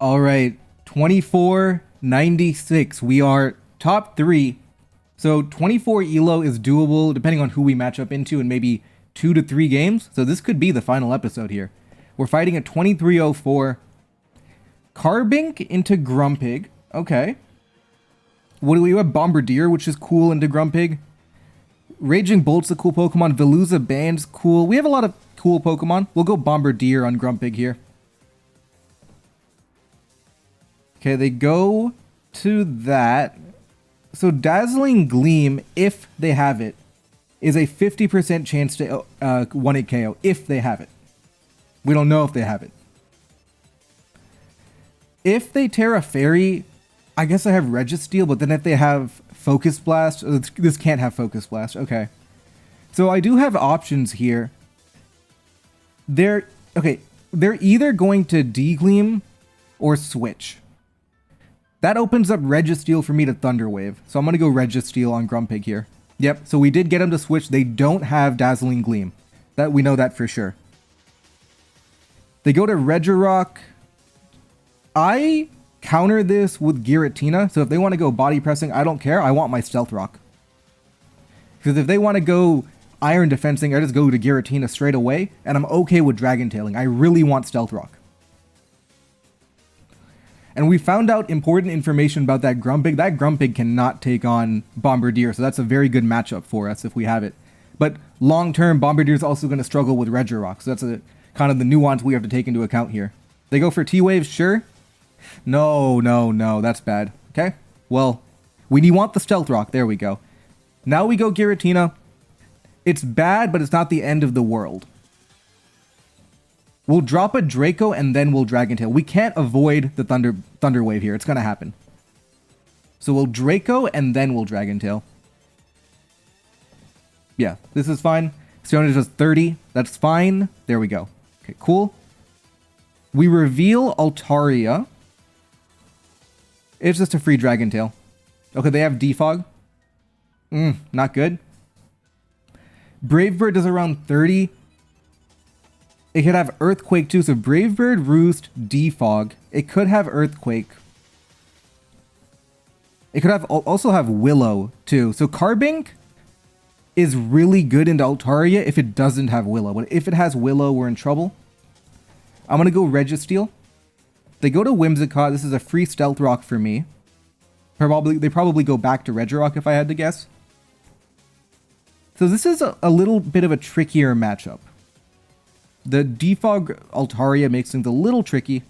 All right, 2496. We are top 3. So 24 elo is doable depending on who we match up into in maybe 2 to 3 games. So this could be the final episode here. We're fighting at 2304. Carbink into Grumpig. Okay. What do we have? Bombardier, which is cool, into Grumpig. Raging Bolt's a cool Pokemon. Veluza Band's cool. We have a lot of cool Pokemon. We'll go Bombardier on Grumpig here. Okay, they go to that. So Dazzling Gleam, if they have it, is a 50% chance to 1-hit KO, if they have it. We don't know if they have it. If they Terra Fairy, I guess I have Registeel, but then if they have Focus Blast, this can't have Focus Blast, okay. So I do have options here. They're either going to D-Gleam or switch. That opens up Registeel for me to Thunder Wave. So I'm going to go Registeel on Grumpig here. Yep, so we did get them to switch. They don't have Dazzling Gleam. We know that for sure. They go to Regirock. I counter this with Giratina. So if they want to go Body Pressing, I don't care. I want my Stealth Rock. Because if they want to go Iron Defensing, I just go to Giratina straight away. And I'm okay with Dragon Tailing. I really want Stealth Rock. And we found out important information about that Grumpig. That Grumpig cannot take on Bombardier, so that's a very good matchup for us if we have it. But long-term, Bombardier is also going to struggle with Regirock, so that's kind of the nuance we have to take into account here. They go for T-Wave, sure. No, that's bad. Okay, well, we want the Stealth Rock. There we go. Now we go Giratina. It's bad, but it's not the end of the world. We'll drop a Draco and then we'll Dragon Tail. We can't avoid the Thunder Wave here. It's going to happen. So we'll Draco and then we'll Dragon Tail. Yeah, this is fine. Sionis does 30. That's fine. There we go. Okay, cool. We reveal Altaria. It's just a free Dragon Tail. Okay, they have Defog. Not good. Brave Bird does around 30. It could have Earthquake too, so Brave Bird, Roost, Defog. It could have Earthquake. It could have also have Willow too. So Carbink is really good into Altaria if it doesn't have Willow. But if it has Willow, we're in trouble. I'm going to go Registeel. They go to Whimsicott. This is a free Stealth Rock for me. They probably go back to Regirock if I had to guess. So this is a little bit of a trickier matchup. The Defog Altaria makes things a little tricky.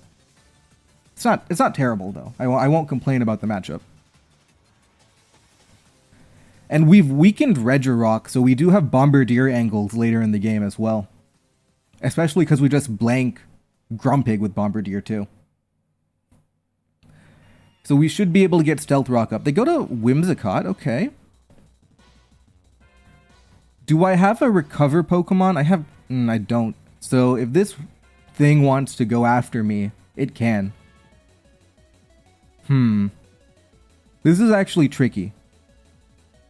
It's not terrible though. I won't complain about the matchup. And we've weakened Regirock, so we do have Bombardier angles later in the game as well. Especially because we just blank Grumpig with Bombardier too. So we should be able to get Stealth Rock up. They go to Whimsicott, okay. Do I have a Recover Pokemon? I don't. So if this thing wants to go after me, it can. This is actually tricky.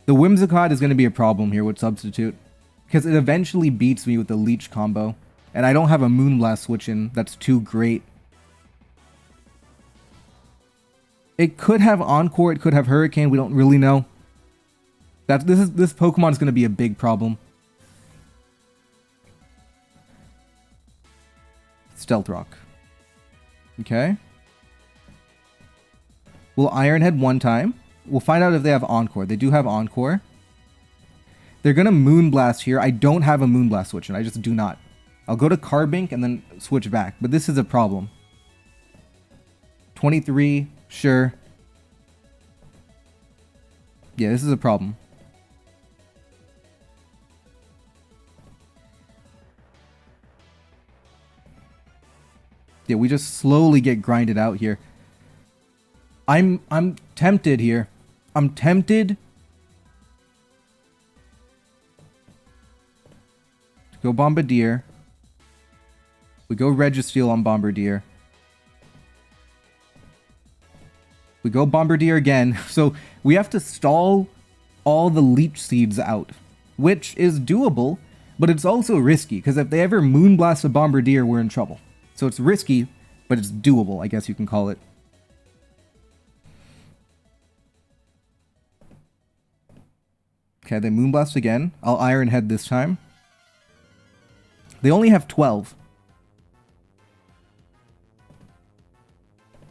The Whimsicott is going to be a problem here with Substitute. Because it eventually beats me with the Leech combo. And I don't have a Moonblast switch in that's too great. It could have Encore, it could have Hurricane, we don't really know. This Pokemon is going to be a big problem. Stealth Rock. Okay. We'll Iron Head one time. We'll find out if they have Encore. They do have Encore. They're going to Moonblast here. I don't have a Moonblast switch, and I just do not. I'll go to Carbink and then switch back, but this is a problem. 23, sure. Yeah, this is a problem. Yeah, we just slowly get grinded out here. I'm tempted here. I'm tempted to go Bombardier. We go Registeel on Bombardier. We go Bombardier again. So we have to stall all the Leech Seeds out, which is doable, but it's also risky, because if they ever Moonblast a Bombardier, we're in trouble. So it's risky, but it's doable, I guess you can call it. Okay, they Moonblast again. I'll Iron Head this time. They only have 12.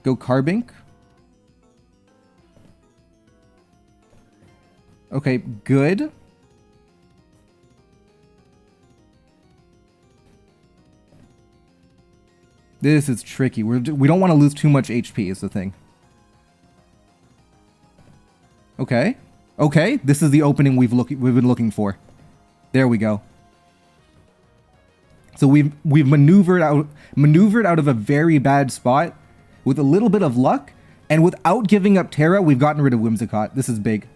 Go Carbink. Okay, good. This is tricky. We don't want to lose too much HP is the thing. Okay. Okay, this is the opening we've been looking for. There we go. So we've maneuvered out of a very bad spot with a little bit of luck, and without giving up Terra, we've gotten rid of Whimsicott. This is big.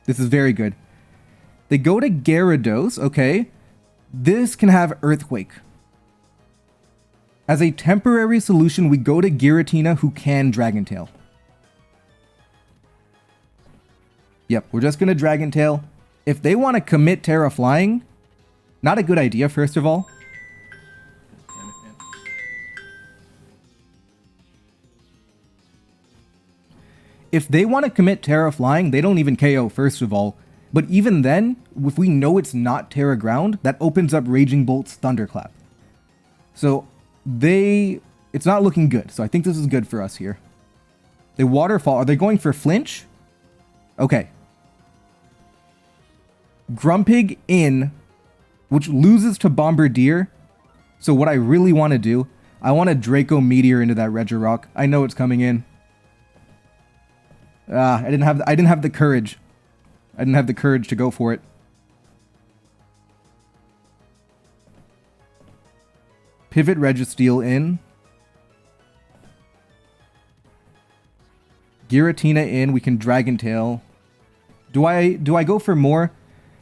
This is very good. They go to Gyarados, okay. This can have Earthquake. As a temporary solution, we go to Giratina, who can Dragon Tail. Yep, we're just going to Dragon Tail. If they want to commit Terra Flying, not a good idea, first of all. If they want to commit Terra Flying, they don't even KO, first of all. But even then, if we know it's not Terra Ground, that opens up Raging Bolt's Thunderclap. So, it's not looking good. So I think this is good for us here. They Waterfall. Are they going for Flinch? Okay. Grumpig in, which loses to Bombardier. So what I really want to do, I want to Draco Meteor into that Regirock. I know it's coming in. I didn't have the courage. I didn't have the courage to go for it. Pivot Registeel in. Giratina in. We can Dragon Tail. Do I go for more?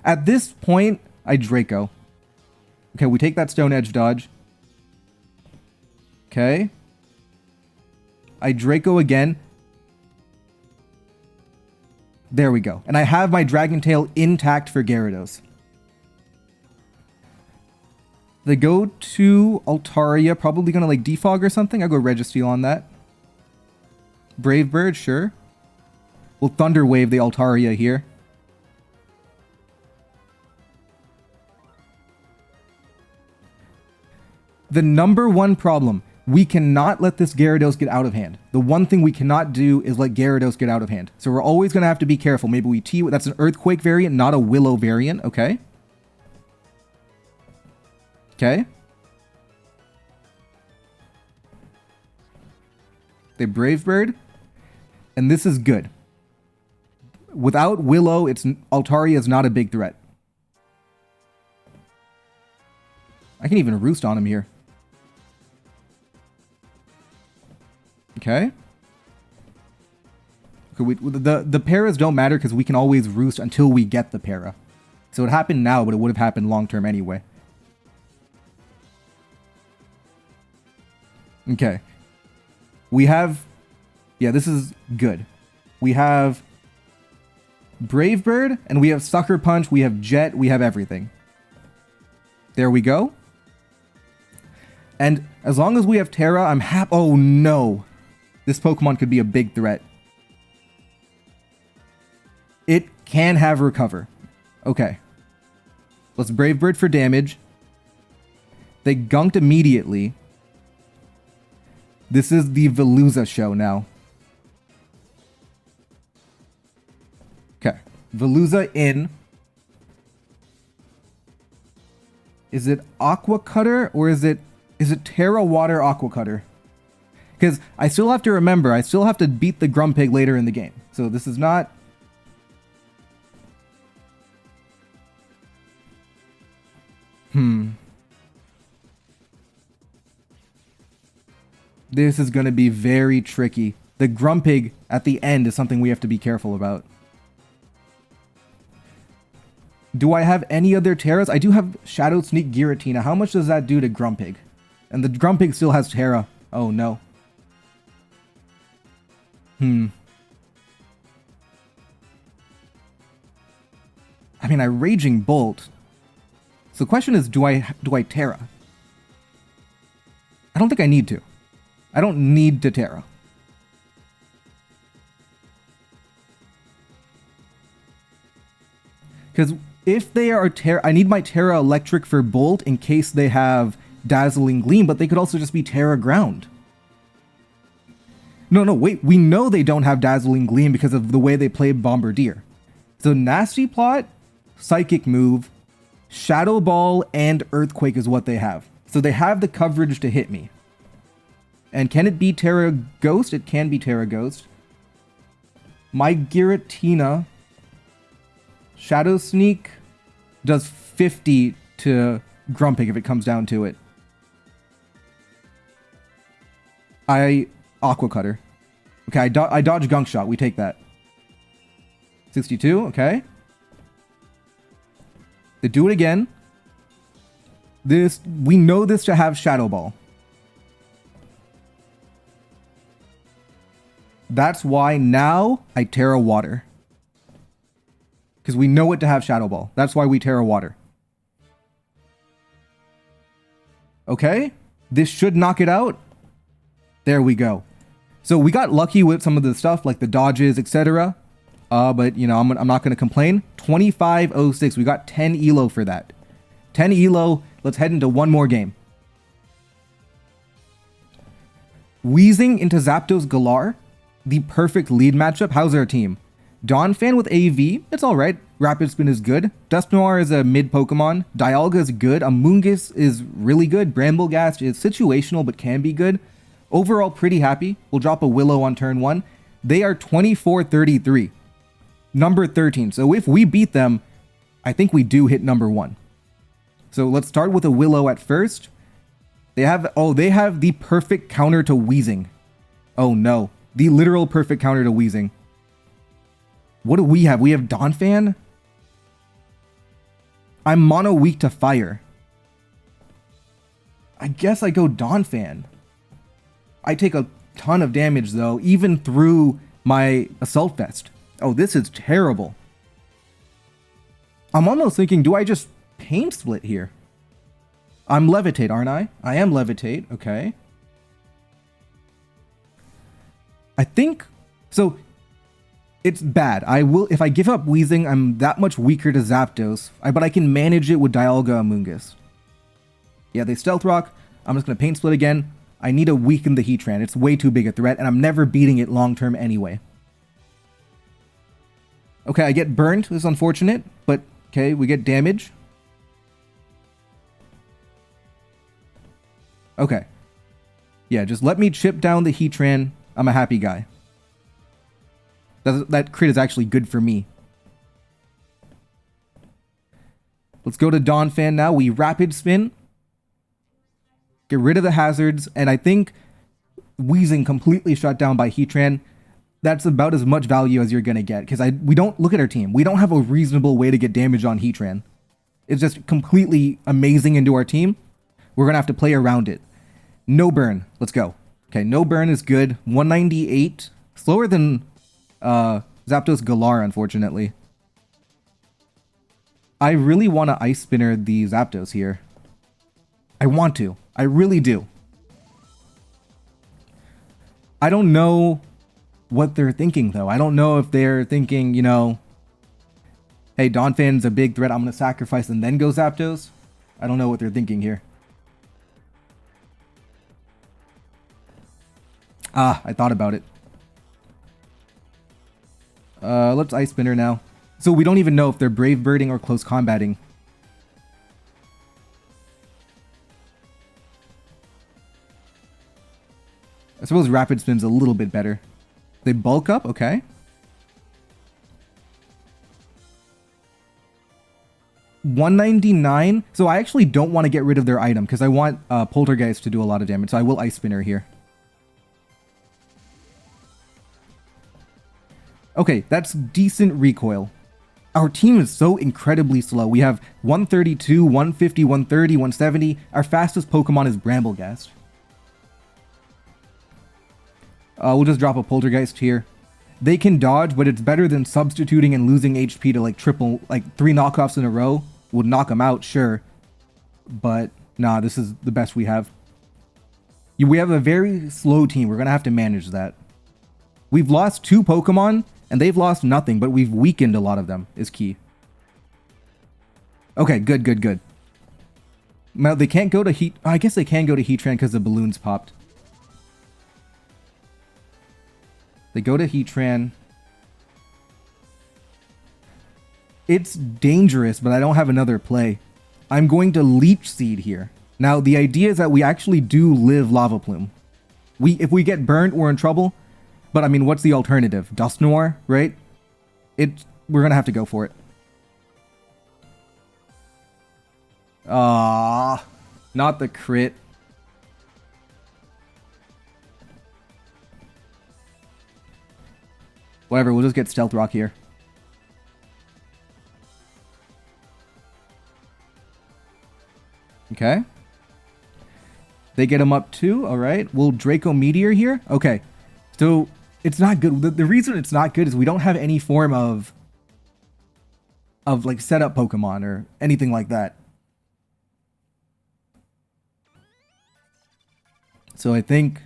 At this point, I Draco. Okay, we take that Stone Edge dodge. Okay. I Draco again. There we go. And I have my Dragon Tail intact for Gyarados. They go to Altaria, probably gonna like defog or something. I'll go Registeel on that. Brave Bird, sure. We'll Thunder Wave the Altaria here. The number one problem, we cannot let this Gyarados get out of hand. The one thing we cannot do is let Gyarados get out of hand. So we're always going to have to be careful. Maybe we that's an Earthquake variant, not a Willow variant. Okay. Okay. They Brave Bird. And this is good. Without Willow, Altaria is not a big threat. I can even Roost on him here. Okay. The paras don't matter because we can always Roost until we get the para. So it happened now, but it would have happened long term anyway. Okay. We have... Yeah, this is good. We have Brave Bird, and we have Sucker Punch, we have Jet, we have everything. There we go. And as long as we have Terra, I'm happy. Oh no. This Pokemon could be a big threat. It can have Recover. Okay. Let's Brave Bird for damage. They gunked immediately. This is the Veluza show now. Okay. Veluza in. Is it Aqua Cutter or is it Terra Water Aqua Cutter? Because I still have to remember, I still have to beat the Grumpig later in the game. So this is not... This is going to be very tricky. The Grumpig at the end is something we have to be careful about. Do I have any other Terras? I do have Shadow Sneak Giratina. How much does that do to Grumpig? And the Grumpig still has Terra. Oh no. I mean, I Raging Bolt. So the question is, do I Terra? I don't think I need to. I don't need to Terra. Because if they are Terra, I need my Terra Electric for Bolt in case they have Dazzling Gleam, but they could also just be Terra Ground. No, wait, we know they don't have Dazzling Gleam because of the way they play Bombardier. So Nasty Plot, Psychic Move, Shadow Ball, and Earthquake is what they have. So they have the coverage to hit me. And can it be Terra Ghost? It can be Terra Ghost. My Giratina, Shadow Sneak does 50 to Grumpig if it comes down to it. Aqua Cutter. Okay, I dodge Gunk Shot. We take that. 62, okay. They do it again. We know this to have Shadow Ball. That's why now I Terra Water. Because we know it to have Shadow Ball. That's why we Terra Water. Okay. This should knock it out. There we go. So we got lucky with some of the stuff like the dodges, etc. But, you know, I'm not going to complain. 2506. We got 10 elo for that. 10 elo. Let's head into one more game. Wheezing into Zapdos Galar. The perfect lead matchup. How's our team? Donphan with AV. It's alright. Rapid Spin is good. Dusknoir is a mid Pokemon. Dialga is good. Amoonguss is really good. Bramblegast is situational but can be good. Overall, pretty happy. We'll drop a Willow on turn 1. They are 24-33. Number 13. So if we beat them, I think we do hit number 1. So let's start with a Willow at first. They have the perfect counter to Wheezing. Oh no. The literal perfect counter to Wheezing. What do we have? We have Donphan? I'm mono weak to fire. I guess I go Donphan. I take a ton of damage though, even through my Assault Vest. Oh, this is terrible. I'm almost thinking, do I just Pain Split here? I'm Levitate, aren't I? I am Levitate, okay. I think, so it's bad. If I give up Wheezing, I'm that much weaker to Zapdos, but I can manage it with Dialga Amoonguss. Yeah, they Stealth Rock. I'm just going to Pain Split again. I need to weaken the Heatran. It's way too big a threat, and I'm never beating it long term anyway. Okay, I get burned. This is unfortunate, but okay, we get damage. Okay. Yeah, just let me chip down the Heatran. I'm a happy guy. That crit is actually good for me. Let's go to Donphan now. We Rapid Spin. Get rid of the hazards. And I think Wheezing completely shut down by Heatran. That's about as much value as you're going to get. Because we don't look at our team. We don't have a reasonable way to get damage on Heatran. It's just completely amazing into our team. We're going to have to play around it. No burn. Let's go. Okay, no burn is good. 198. Slower than Zapdos Galar, unfortunately. I really want to Ice Spinner the Zapdos here. I want to. I really do. I don't know what they're thinking, though. I don't know if they're thinking, you know, hey, Donphan's a big threat. I'm going to sacrifice and then go Zapdos. I don't know what they're thinking here. Ah, I thought about it. Let's Ice Spinner now. So we don't even know if they're Brave Birding or Close Combating. I suppose Rapid Spin's a little bit better. They bulk up? Okay. $199. So I actually don't want to get rid of their item because I want Poltergeist to do a lot of damage. So I will Ice Spinner here. Okay, that's decent recoil. Our team is so incredibly slow. We have 132, 150, 130, 170. Our fastest Pokemon is Bramblegast. We'll just drop a Poltergeist here. They can dodge, but it's better than substituting and losing HP to like 3 knockoffs in a row. Would knock them out, sure. But nah, this is the best we have. We have a very slow team. We're going to have to manage that. We've lost 2 Pokemon, and they've lost nothing, but we've weakened a lot of them, is key. Okay, good, good, good. Now, they can't go to Heat... I guess they can go to Heatran because the balloons popped. They go to Heatran. It's dangerous, but I don't have another play. I'm going to Leech Seed here. Now, the idea is that we actually do live Lava Plume. If we get burnt, we're in trouble. But, I mean, what's the alternative? Dusknoir, right? We're going to have to go for it. Ah, not the crit. Whatever, we'll just get Stealth Rock here. Okay. They get him up too. All right. We'll Draco Meteor here. Okay. So it's not good. The reason it's not good is we don't have any form of like setup Pokemon or anything like that. So I think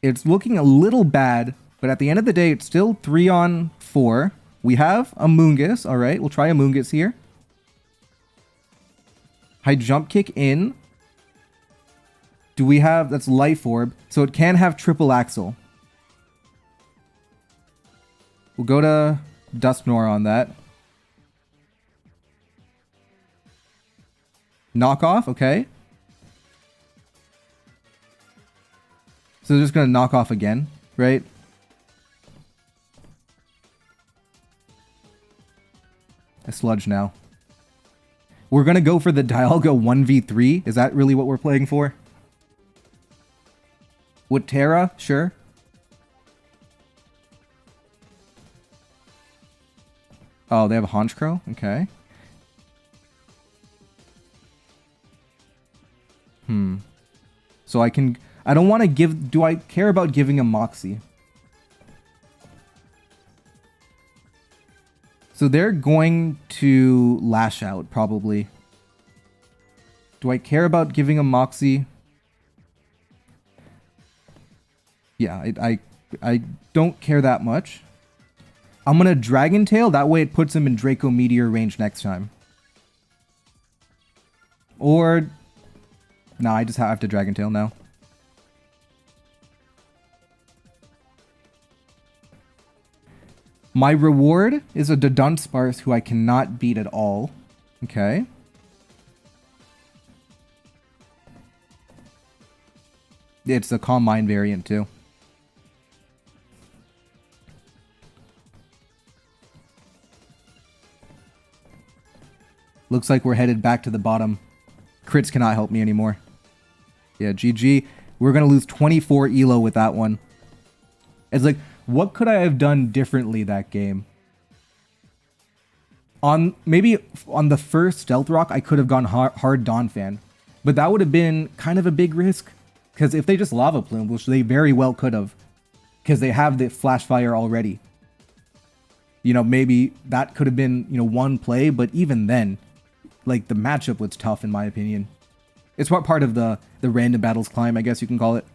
it's looking a little bad, but at the end of the day, it's still 3 on 4. We have a Moongus. All right. We'll try a Moongus here. High Jump Kick in. Do we have... That's Life Orb. So it can have Triple Axle. We'll go to Dusknoir on that. Knock off. Okay. So they're just going to knock off again, right? A Sludge now. We're going to go for the Dialga 1v3. Is that really what we're playing for? With Terra? Sure. Oh, they have a Honchkrow? Okay. So I can... I don't want to give... Do I care about giving a Moxie? So they're going to Lash Out, probably. Do I care about giving a Moxie? Yeah, I don't care that much. I'm going to Dragon Tail. That way it puts him in Draco Meteor range next time. Or... Nah, I just have to Dragon Tail now. My reward is a Dunsparce who I cannot beat at all. Okay. It's a Calm Mind variant too. Looks like we're headed back to the bottom. Crits cannot help me anymore. Yeah, GG. We're going to lose 24 ELO with that one. It's like... What could I have done differently that game? Maybe on the first Stealth Rock, I could have gone hard Donphan. But that would have been kind of a big risk. Because if they just Lava Plume, which they very well could have. Because they have the Flash Fire already. You know, maybe that could have been, you know, one play. But even then, like, the matchup was tough in my opinion. It's part of the random battles climb, I guess you can call it.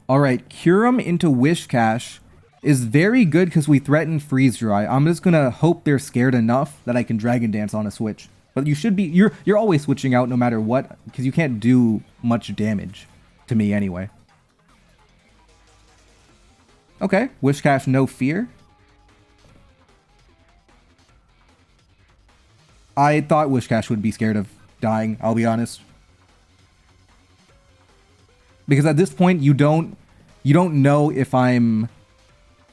Alright, Kyurem into Wishcash is very good because we threaten Freeze Dry. I'm just gonna hope they're scared enough that I can Dragon Dance on a switch. But you should be... You're always switching out no matter what, because you can't do much damage to me anyway. Okay, Wishcash no fear. I thought Wishcash would be scared of dying, I'll be honest. Because at this point, you don't know if I'm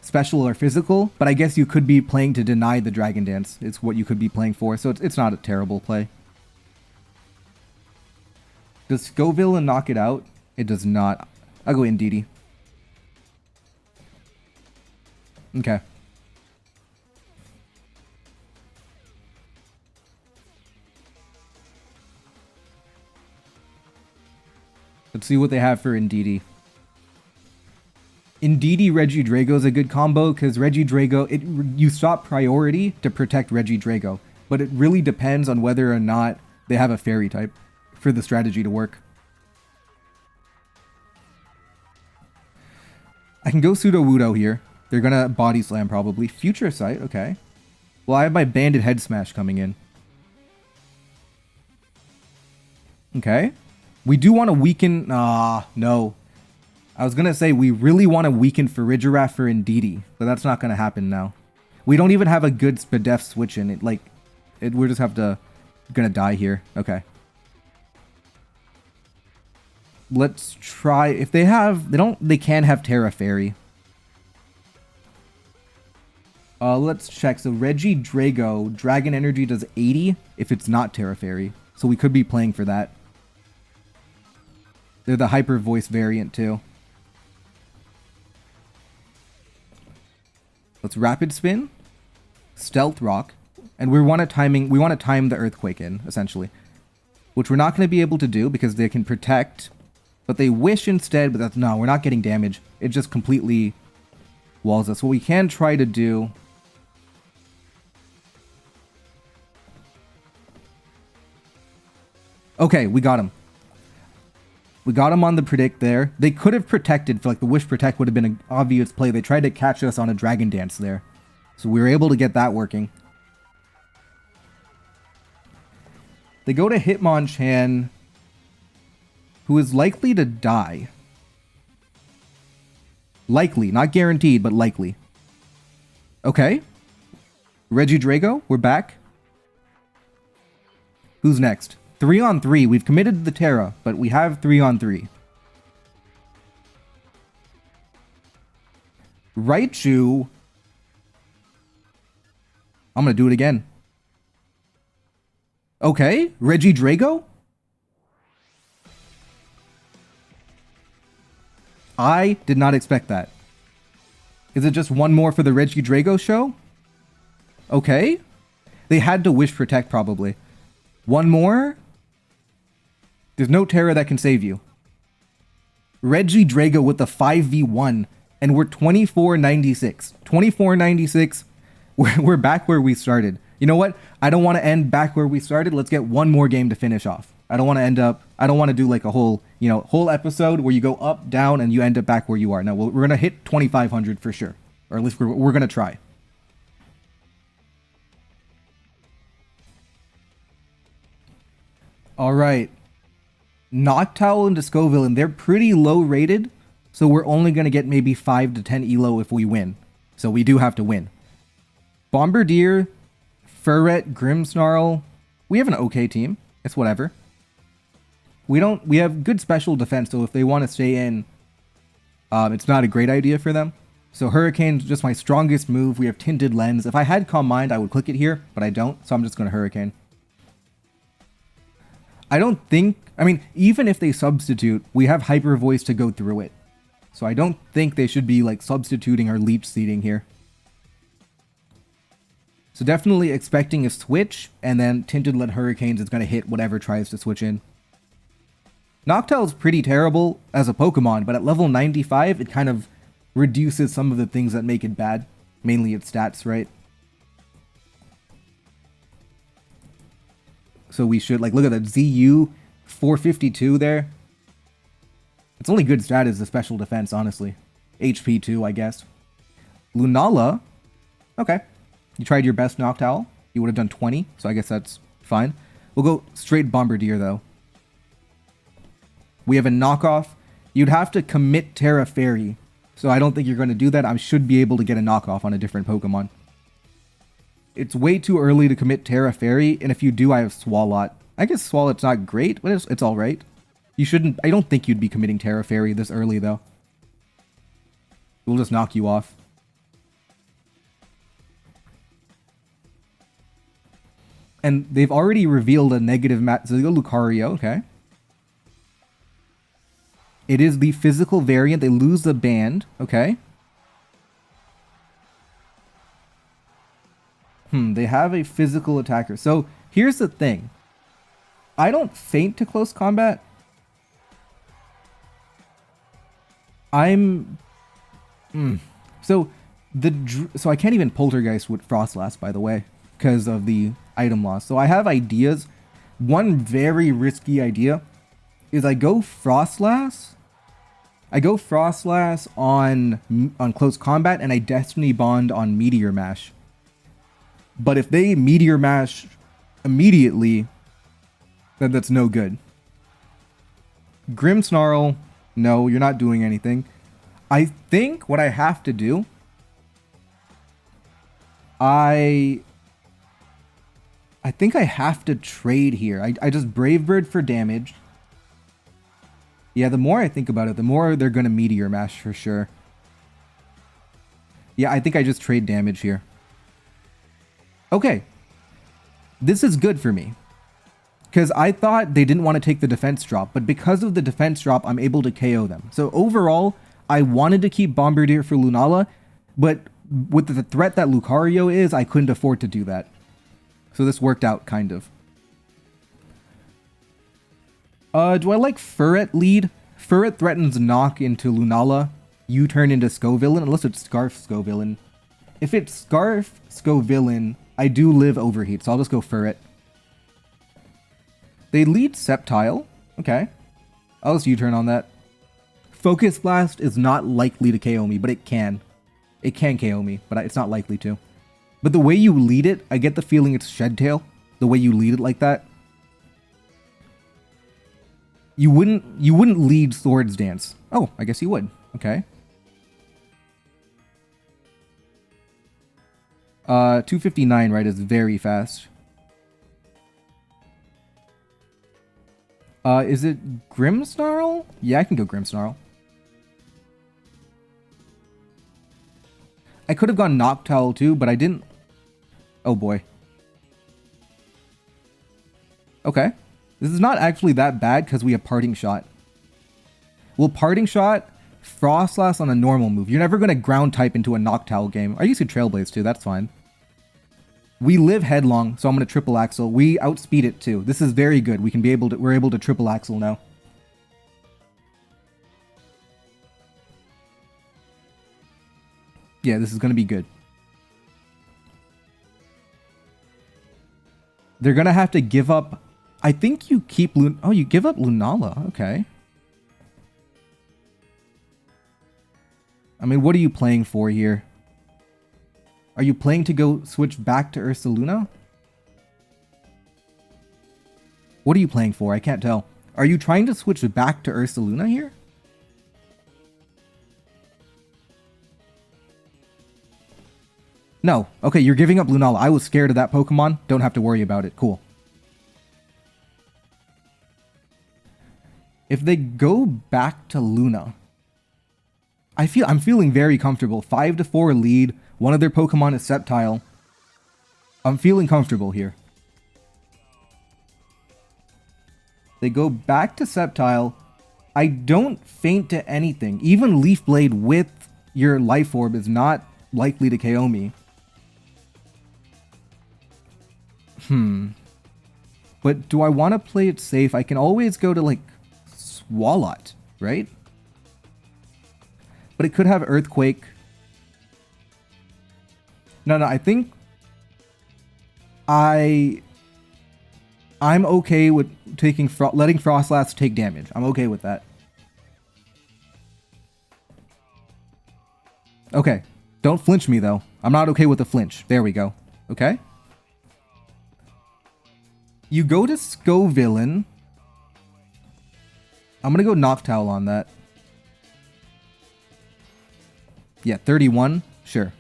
special or physical, but I guess you could be playing to deny the Dragon Dance. It's what you could be playing for, so it's not a terrible play. Does Scoville and knock it out? It does not. I'll go Indeedee. Okay. Let's see what they have for Indeedee. Indeedee Regidrago is a good combo because Regidrago, you stop priority to protect Regidrago, but it really depends on whether or not they have a fairy type for the strategy to work. I can go Pseudo Wudo here. They're gonna Body Slam probably. Future Sight, okay. Well, I have my Banded Head Smash coming in. Okay. We do want to weaken... no. I was going to say we really want to weaken Regidrago for Indeedee, but that's not going to happen now. We don't even have a good Spadef switch in. We're just gonna die here. Okay. Let's try... If they have... They can have Terra Fairy. Let's check. So Regidrago, Dragon Energy does 80 if it's not Terra Fairy. So we could be playing for that. They're the Hyper Voice variant too. Let's Rapid Spin, Stealth Rock, and we want to time the Earthquake in, essentially. Which we're not going to be able to do because they can protect, but they wish instead, but no, we're not getting damage. It just completely walls us. What we can try to do... Okay, we got him. We got him on the Predict there. They could have protected, for like the Wish Protect would have been an obvious play. They tried to catch us on a Dragon Dance there. So we were able to get that working. They go to Hitmonchan, who is likely to die. Likely, not guaranteed, but likely. Okay. Regidrago, we're back. Who's next? 3-on-3. We've committed to the Terra, but we have 3-on-3. Raichu. I'm going to do it again. Okay. Regidrago? I did not expect that. Is it just one more for the Regidrago show? Okay. They had to Wish Protect, probably. One more? There's no Terra that can save you. Regidrago with the 5v1, and we're 2496. 2496, we're back where we started. You know what? I don't want to end back where we started. Let's get one more game to finish off. I don't want to do like a whole episode where you go up, down, and you end up back where you are. No, we're going to hit 2500 for sure. Or at least we're going to try. All right. Noctowl and Discoville, and they're pretty low rated, so we're only going to get maybe 5 to 10 elo if we win. So we do have to win. Bombardier, Furret, Grimmsnarl, we have an okay team. It's whatever. We have good special defense, so if they want to stay in, it's not a great idea for them. So Hurricane's just my strongest move. We have Tinted Lens. If I had Calm Mind, I would click it here, but I don't, so I'm just going to Hurricane. Even if they substitute, we have Hyper Voice to go through it. So I don't think they should be like substituting or leech seeding here. So definitely expecting a switch, and then Tinted Lead Hurricanes is going to hit whatever tries to switch in. Noctowl's pretty terrible as a Pokemon, but at level 95, it kind of reduces some of the things that make it bad. Mainly its stats, right? So we should, look at that ZU 452 there. It's only good stat is the special defense, honestly. HP 2, I guess. Lunala. Okay. You tried your best Noctowl. You would have done 20, so I guess that's fine. We'll go straight Bombardier, though. We have a knockoff. You'd have to commit Terra Fairy, so I don't think you're going to do that. I should be able to get a knockoff on a different Pokemon. It's way too early to commit Terra Fairy, and if you do, I have Swalot. I guess Swalot's not great, but it's alright. You shouldn't... I don't think you'd be committing Terra Fairy this early, though. It will just knock you off. And they've already revealed a negative match. So they go Lucario, okay. It is the physical variant. They lose the band, okay. They have a physical attacker. So here's the thing. I don't faint to close combat. I'm... So, so I can't even poltergeist with Frostlass, by the way, because of the item loss. So I have ideas. One very risky idea is I go Frostlass on close combat, and I Destiny Bond on Meteor Mash. But if they Meteor Mash immediately, then that's no good. Grimmsnarl, no, you're not doing anything. I think what I have to do, I think I have to trade here. I just Brave Bird for damage. Yeah, the more I think about it, the more they're going to Meteor Mash for sure. Yeah, I think I just trade damage here. Okay. This is good for me. Because I thought they didn't want to take the defense drop, but because of the defense drop, I'm able to KO them. So overall, I wanted to keep Bombardier for Lunala, but with the threat that Lucario is, I couldn't afford to do that. So this worked out, kind of. Do I like Furret lead? Furret threatens knock into Lunala. You turn into Scovillain, unless it's Scarf Scovillain. If it's Scarf Scovillain, I do live Overheat, so I'll just go Furret. They lead Sceptile. Okay. I'll just U-turn on that. Focus Blast is not likely to KO me, but it can. It can KO me, but it's not likely to. But the way you lead it, I get the feeling it's Shed Tail. The way you lead it like that. You wouldn't lead Swords Dance. Oh, I guess you would. Okay. 259, right, is very fast. Is it Grimmsnarl? Yeah, I can go Grimmsnarl. I could have gone Noctowl too, but I didn't. Oh boy. Okay. This is not actually that bad because we have Parting Shot. Well, Parting Shot, Frostlass on a normal move. You're never going to ground type into a Noctowl game. I used to Trailblaze too, that's fine. We live Headlong, so I'm going to Triple Axle. We outspeed it too. This is very good. We're able to Triple Axle now. Yeah, this is going to be good. They're going to have to give up. I think you keep oh, you give up Lunala. Okay. I mean, what are you playing for here? Are you playing to go switch back to Ursaluna? What are you playing for? I can't tell. Are you trying to switch back to Ursaluna here? No. Okay, you're giving up Lunala. I was scared of that Pokemon. Don't have to worry about it. Cool. If they go back to Luna, I'm feeling very comfortable. 5-4 lead. One of their Pokemon is Sceptile. I'm feeling comfortable here. They go back to Sceptile. I don't faint to anything. Even Leaf Blade with your Life Orb is not likely to KO me. But do I want to play it safe? I can always go to, like, Swalot, right? But it could have Earthquake. No, I think I'm okay with letting Frostlass take damage. I'm okay with that. Okay. Don't flinch me, though. I'm not okay with the flinch. There we go. Okay? You go to Scovillain. I'm going to go Noctowl on that. Yeah, 31. Sure.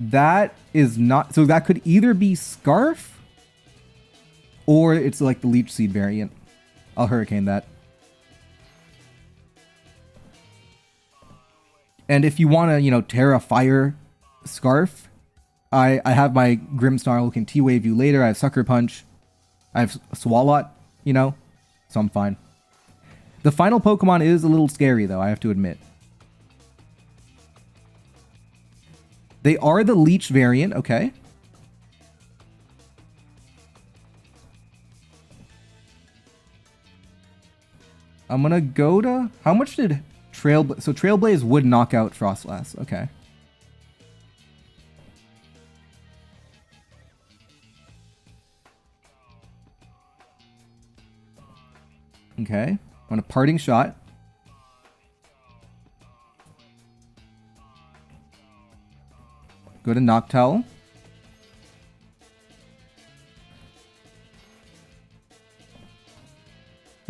That is not... So that could either be Scarf, or it's like the Leech Seed variant. I'll Hurricane that. And if you want to, you know, Terra Fire Scarf, I have my Grimmsnarl who can T-Wave you later. I have Sucker Punch. I have Swalot, you know, so I'm fine. The final Pokemon is a little scary, though, I have to admit. They are the Leech variant, okay. I'm gonna go to... How much did So Trailblaze would knock out Frostlass. Okay. Okay. On a parting shot. Go to Noctowl.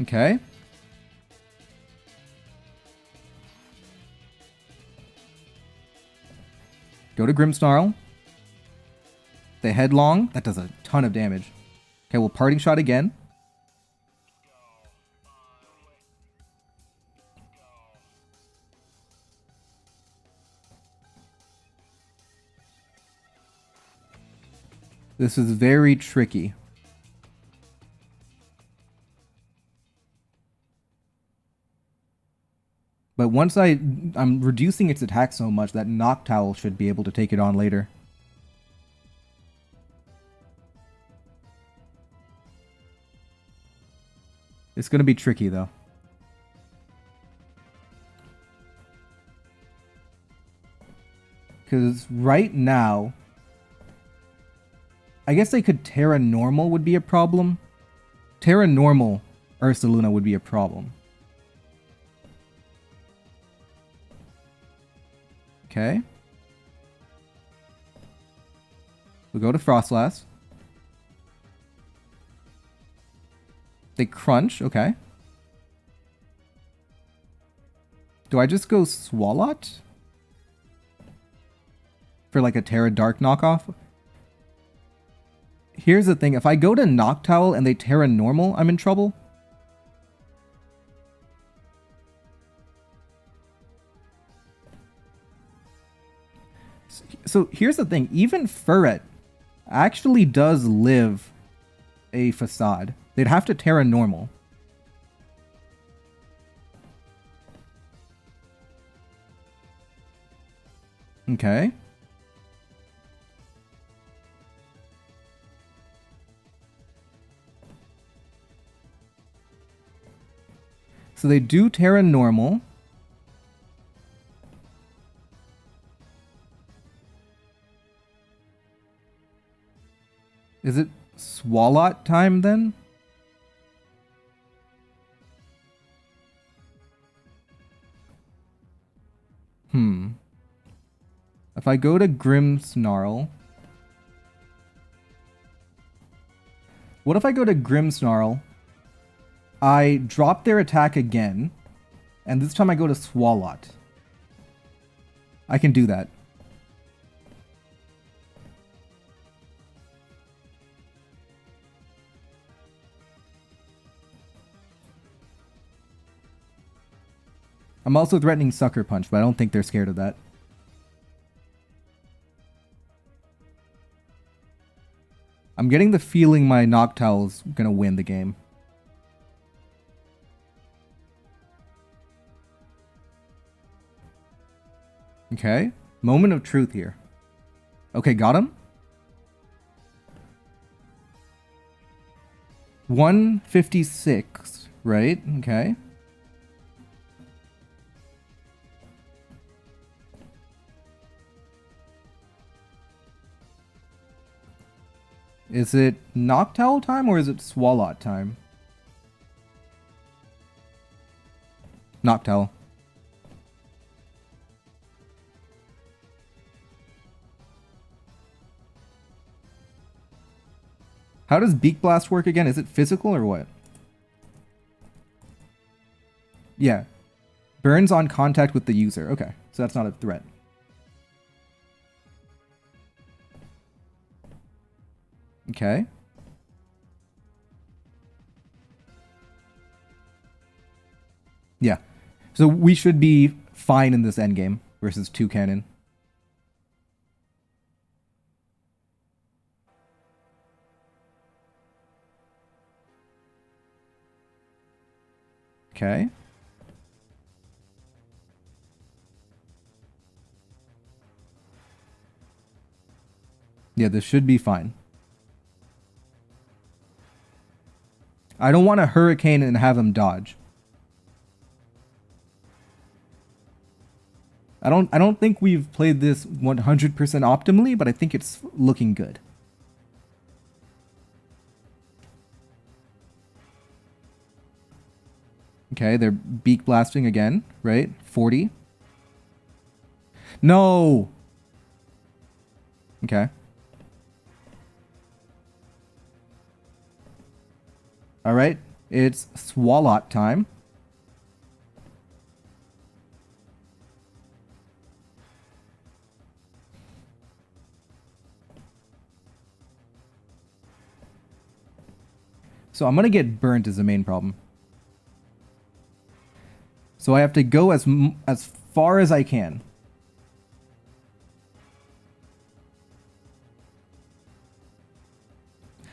Okay. Go to Grimmsnarl. The Headlong. That does a ton of damage. Okay, we'll Parting Shot again. This is very tricky. But once I'm reducing its attack so much that Noctowl should be able to take it on later. It's going to be tricky though. Because right now, I guess they could Terra Normal would be a problem. Terra Normal Ursaluna would be a problem. Okay. We'll go to Frostlass. They crunch, okay. Do I just go Swalot? For like a Terra Dark knockoff? Here's the thing, if I go to Noctowl and they Terra Normal, I'm in trouble. So here's the thing, even Furret actually does live a Facade. They'd have to Terra Normal. Okay. So they do Terra Normal. Is it Swalot time then? If I go to Grimmsnarl... What if I go to Grimmsnarl, I drop their attack again, and this time I go to Swalot? I can do that. I'm also threatening Sucker Punch, but I don't think they're scared of that. I'm getting the feeling my Noctowl's gonna win the game. Okay. Moment of truth here. Okay, got him. 156, right? Okay. Is it Noctowl time or is it Swalot time? Noctowl. How does Beak Blast work again? Is it physical or what? Yeah. Burns on contact with the user. Okay, so that's not a threat. Okay. Yeah. So we should be fine in this endgame versus 2 cannon. Okay. Yeah, this should be fine. I don't want to Hurricane and have him dodge. I don't think we've played this 100% optimally, but I think it's looking good. Okay, they're beak blasting again, right? 40. No. Okay. All right, it's Swalot time. So I'm gonna get burnt is the main problem. So I have to go as far as I can.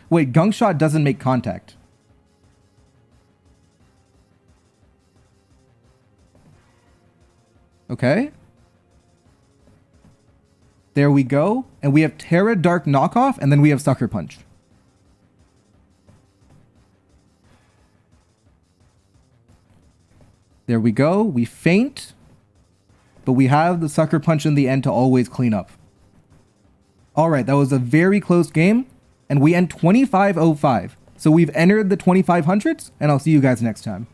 Wait, gunk shot doesn't make contact. Okay. There we go. And we have Terra Dark knockoff, and then we have Sucker Punch. There we go. We faint, but we have the Sucker Punch in the end to always clean up. All right, that was a very close game, and we end 25-05. So we've entered the 2500s, and I'll see you guys next time.